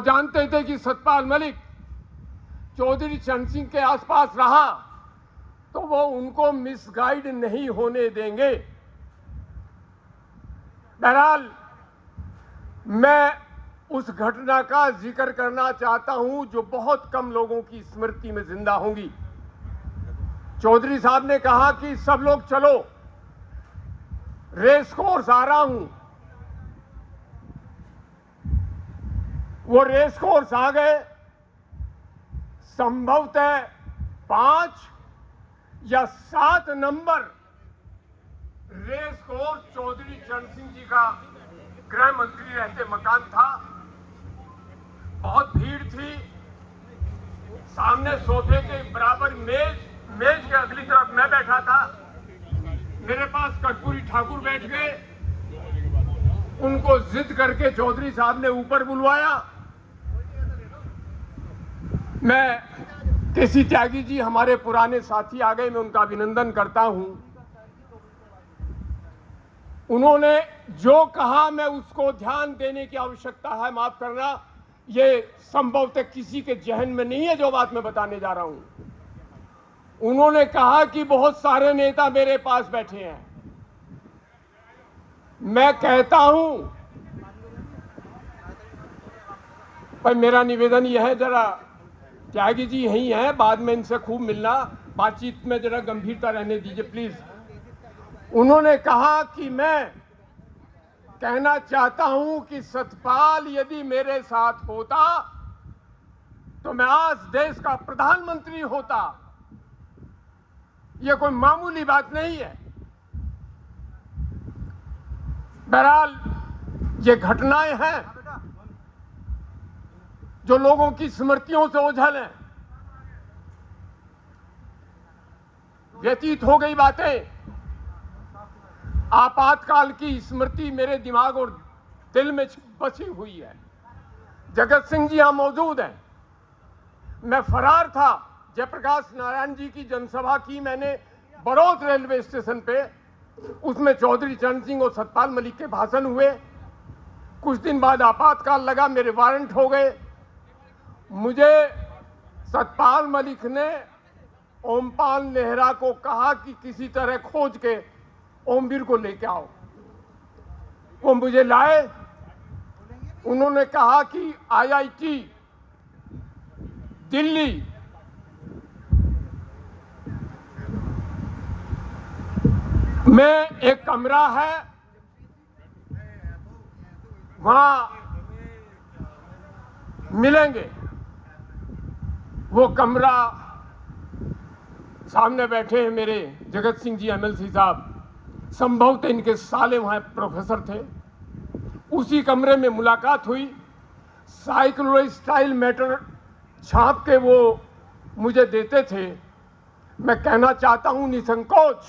जानते थे कि सतपाल मलिक चौधरी चरण सिंह के आसपास रहा तो वो उनको मिसगाइड नहीं होने देंगे। बहरहाल मैं उस घटना का जिक्र करना चाहता हूं जो बहुत कम लोगों की स्मृति में जिंदा होंगी। चौधरी साहब ने कहा कि सब लोग चलो, रेस कोर्स आ रहा हूं। वो रेस कोर्स आ गए। संभवतः 5 या 7 नंबर रेस कोर्स चौधरी चरण सिंह जी का गृह मंत्री रहते मकान था। बहुत भीड़ थी। सामने सोफे के बराबर मेज के अगली तरफ मैं बैठा था। मेरे पास कर्पूरी ठाकुर बैठ गए। उनको जिद करके चौधरी साहब ने ऊपर बुलवाया। मैं केसी त्यागी जी हमारे पुराने साथी आ गए, मैं उनका अभिनंदन करता हूं। उन्होंने जो कहा मैं उसको ध्यान देने की आवश्यकता है, माफ करना, ये संभवतः किसी के जहन में नहीं है जो बात मैं बताने जा रहा हूं। उन्होंने कहा कि बहुत सारे नेता मेरे पास बैठे हैं। मैं कहता हूं, पर मेरा निवेदन यह है, जरा त्यागी जी यही हैं, बाद में इनसे खूब मिलना, बातचीत में जरा गंभीरता रहने दीजिए प्लीज। उन्होंने कहा कि मैं कहना चाहता हूं कि सतपाल यदि मेरे साथ होता तो मैं आज देश का प्रधानमंत्री होता। यह कोई मामूली बात नहीं है। बहरहाल ये घटनाएं हैं जो लोगों की स्मृतियों से ओझल हैं। व्यतीत हो गई बातें। आपातकाल की स्मृति मेरे दिमाग और दिल में बसी हुई है। जगत सिंह जी यहां मौजूद हैं। मैं फरार था। जयप्रकाश नारायण जी की जनसभा की मैंने बड़ौद रेलवे स्टेशन पे। उसमें चौधरी चरण सिंह और सतपाल मलिक के भाषण हुए। कुछ दिन बाद आपातकाल लगा, मेरे वारंट हो गए। मुझे सतपाल मलिक ने ओमपाल नेहरा को कहा कि किसी तरह खोज के ओमवीर को लेके आओ। वो मुझे लाए। उन्होंने कहा कि आईआईटी दिल्ली में एक कमरा है, वहां मिलेंगे। वो कमरा, सामने बैठे हैं मेरे जगत सिंह जी एमएलसी साहब, संभवतः इनके साले वहां प्रोफेसर थे। उसी कमरे में मुलाकात हुई। साइक्लोइड स्टाइल मैटर छाप के वो मुझे देते थे। मैं कहना चाहता हूं निसंकोच,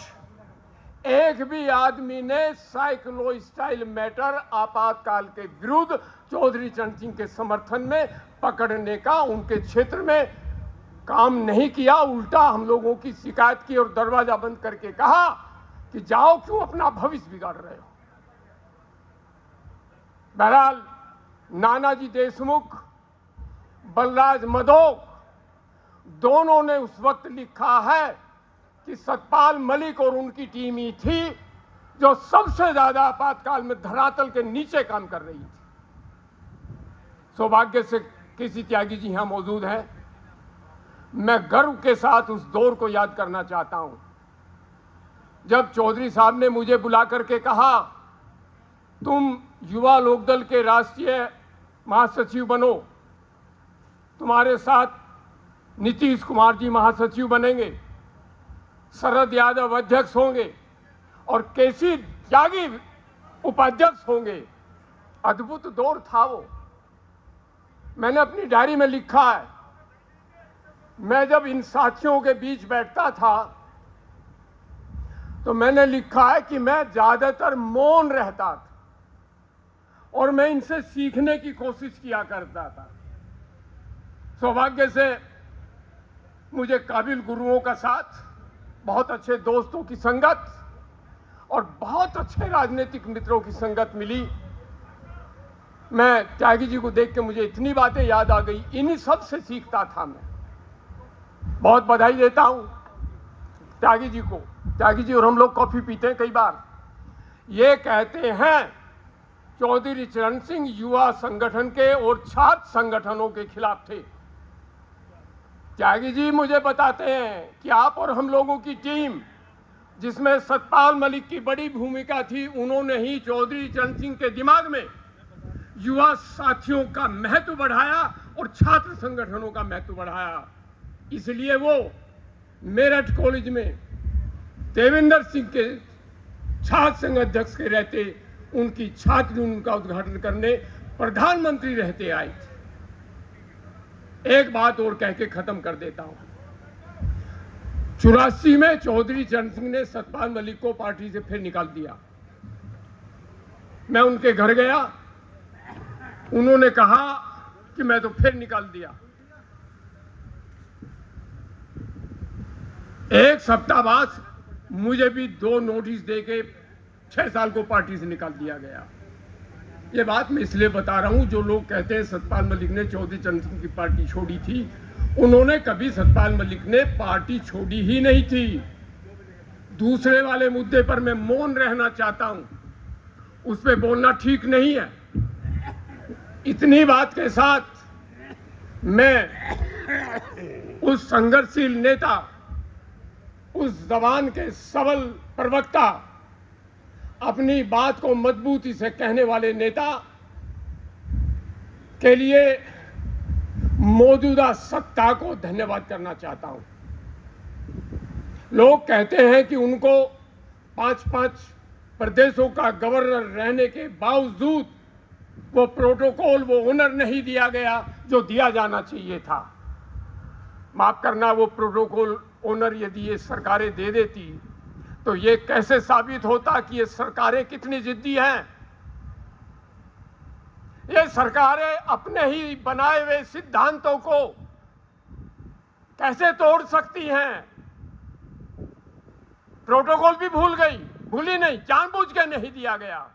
एक भी आदमी ने साइक्लोइड स्टाइल मैटर आपातकाल के विरुद्ध चौधरी चरण सिंह के समर्थन में पकड़ने का उनके क्षेत्र में काम नहीं किया। उल्टा हम लोगों की शिकायत की और दरवाजा बंद करके कहा कि जाओ, क्यों अपना भविष्य बिगाड़ रहे हो। बहरहाल नानाजी देशमुख, बलराज मधोक दोनों ने उस वक्त लिखा है कि सतपाल मलिक और उनकी टीम ही थी जो सबसे ज्यादा आपातकाल में धरातल के नीचे काम कर रही थी। सौभाग्य से केसी त्यागी जी यहां मौजूद हैं। मैं गर्व के साथ उस दौर को याद करना चाहता हूं जब चौधरी साहब ने मुझे बुला करके कहा, तुम युवा लोकदल के राष्ट्रीय महासचिव बनो, तुम्हारे साथ नीतीश कुमार जी महासचिव बनेंगे, शरद यादव अध्यक्ष होंगे और केसी त्यागी उपाध्यक्ष होंगे। अद्भुत दौर था वो। मैंने अपनी डायरी में लिखा है, मैं जब इन साथियों के बीच बैठता था तो मैंने लिखा है कि मैं ज्यादातर मौन रहता था और मैं इनसे सीखने की कोशिश किया करता था। सौभाग्य से मुझे काबिल गुरुओं का साथ, बहुत अच्छे दोस्तों की संगत और बहुत अच्छे राजनीतिक मित्रों की संगत मिली। मैं त्यागी जी को देख के मुझे इतनी बातें याद आ गई, इन्हीं सब से सीखता था मैं। बहुत बधाई देता हूँ त्यागी जी को। त्यागी जी और हम लोग कॉफ़ी पीते हैं कई बार। ये कहते हैं चौधरी चरण सिंह युवा संगठन के और छात्र संगठनों के खिलाफ थे। त्यागी जी मुझे बताते हैं कि आप और हम लोगों की टीम, जिसमें सतपाल मलिक की बड़ी भूमिका थी, उन्होंने ही चौधरी चरण सिंह के दिमाग में युवा साथियों का महत्व बढ़ाया और छात्र संगठनों का महत्व बढ़ाया। इसलिए वो मेरठ कॉलेज में देवेंद्र सिंह के छात्र संघ अध्यक्ष के रहते उनकी छात्र यूनियन का उद्घाटन करने प्रधानमंत्री रहते आए थे। एक बात और कह के खत्म कर देता हूं। 84 में चौधरी चरण सिंह ने सतपाल मलिक को पार्टी से फिर निकाल दिया। मैं उनके घर गया, उन्होंने कहा कि मैं तो फिर निकाल दिया। एक सप्ताह बाद मुझे भी 2 नोटिस देके 6 साल को पार्टी से निकाल दिया गया। ये बात मैं इसलिए बता रहा हूं, जो लोग कहते हैं सतपाल मलिक ने चौधरी चरण सिंह की पार्टी छोड़ी थी, उन्होंने कभी सतपाल मलिक ने पार्टी छोड़ी ही नहीं थी। दूसरे वाले मुद्दे पर मैं मौन रहना चाहता हूं, उस पर बोलना ठीक नहीं है। इतनी बात के साथ मैं उस संघर्षशील नेता, उस जबान के सबल प्रवक्ता, अपनी बात को मजबूती से कहने वाले नेता के लिए मौजूदा सत्ता को धन्यवाद करना चाहता हूं। लोग कहते हैं कि उनको 5-5 प्रदेशों का गवर्नर रहने के बावजूद वो प्रोटोकॉल, वो ऑनर नहीं दिया गया जो दिया जाना चाहिए था। माफ करना, वो प्रोटोकॉल ऑनर यदि ये सरकारें दे देती तो ये कैसे साबित होता कि ये सरकारें कितनी जिद्दी हैं। ये सरकारें अपने ही बनाए हुए सिद्धांतों को कैसे तोड़ सकती हैं। प्रोटोकॉल भी भूली नहीं, जानबूझ के नहीं दिया गया।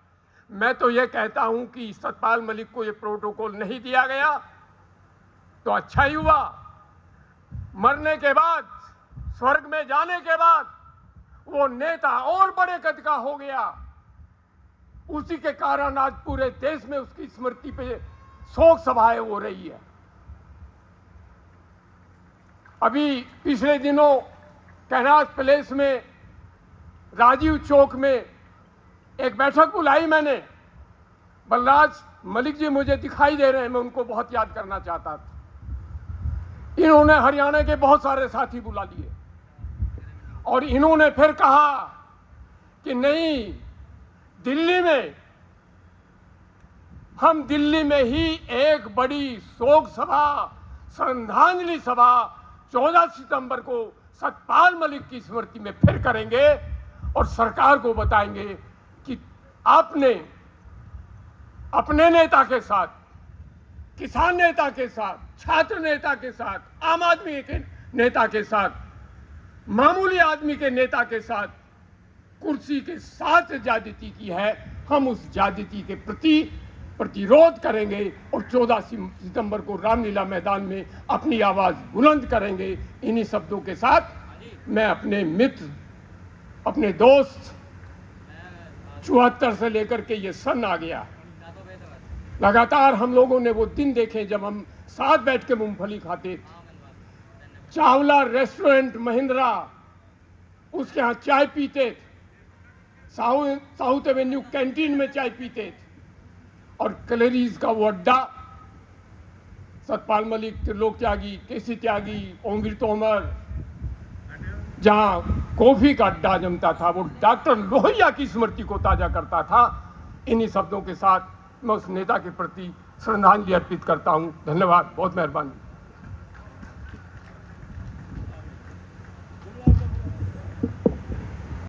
मैं तो ये कहता हूं कि सतपाल मलिक को ये प्रोटोकॉल नहीं दिया गया तो अच्छा ही हुआ। मरने के बाद, स्वर्ग में जाने के बाद वो नेता और बड़े कद का हो गया। उसी के कारण आज पूरे देश में उसकी स्मृति पे शोक सभाएं हो रही है। अभी पिछले दिनों कैनाज पैलेस में, राजीव चौक में एक बैठक बुलाई मैंने। बलराज मलिक जी मुझे दिखाई दे रहे हैं, मैं उनको बहुत याद करना चाहता था। इन्होंने हरियाणा के बहुत सारे साथी बुला लिए और इन्होंने फिर कहा कि नहीं, दिल्ली में, हम दिल्ली में ही एक बड़ी शोक सभा, श्रद्धांजलि सभा 14 सितंबर को सतपाल मलिक की स्मृति में फिर करेंगे और सरकार को बताएंगे कि आपने अपने नेता के साथ, किसान नेता के साथ, छात्र नेता के साथ, आम आदमी के नेता के साथ, मामूली आदमी के नेता के साथ कुर्सी के साथ ज्यादती की है। हम उस ज्यादती के प्रति प्रतिरोध करेंगे और 14 सितंबर को रामलीला मैदान में अपनी आवाज बुलंद करेंगे। इन्हीं शब्दों के साथ मैं अपने मित्र, अपने दोस्त, 74 से लेकर के ये सन आ गया, लगातार हम लोगों ने वो दिन देखे जब हम साथ बैठ के मूंगफली खाते थे। चावला रेस्टोरेंट महिंद्रा, उसके यहाँ चाय पीते थे, साउथ एवेन्यू कैंटीन में चाय पीते थे और कैलोरीज का वो अड्डा, सतपाल मलिक, त्रिलोक त्यागी, केसी त्यागी, ओमवीर तोमर, जहाँ कॉफी का अड्डा जमता था, वो डॉक्टर लोहिया की स्मृति को ताजा करता था। इन्हीं शब्दों के साथ मैं उस नेता के प्रति श्रद्धांजलि अर्पित करता हूँ। धन्यवाद, बहुत मेहरबानी।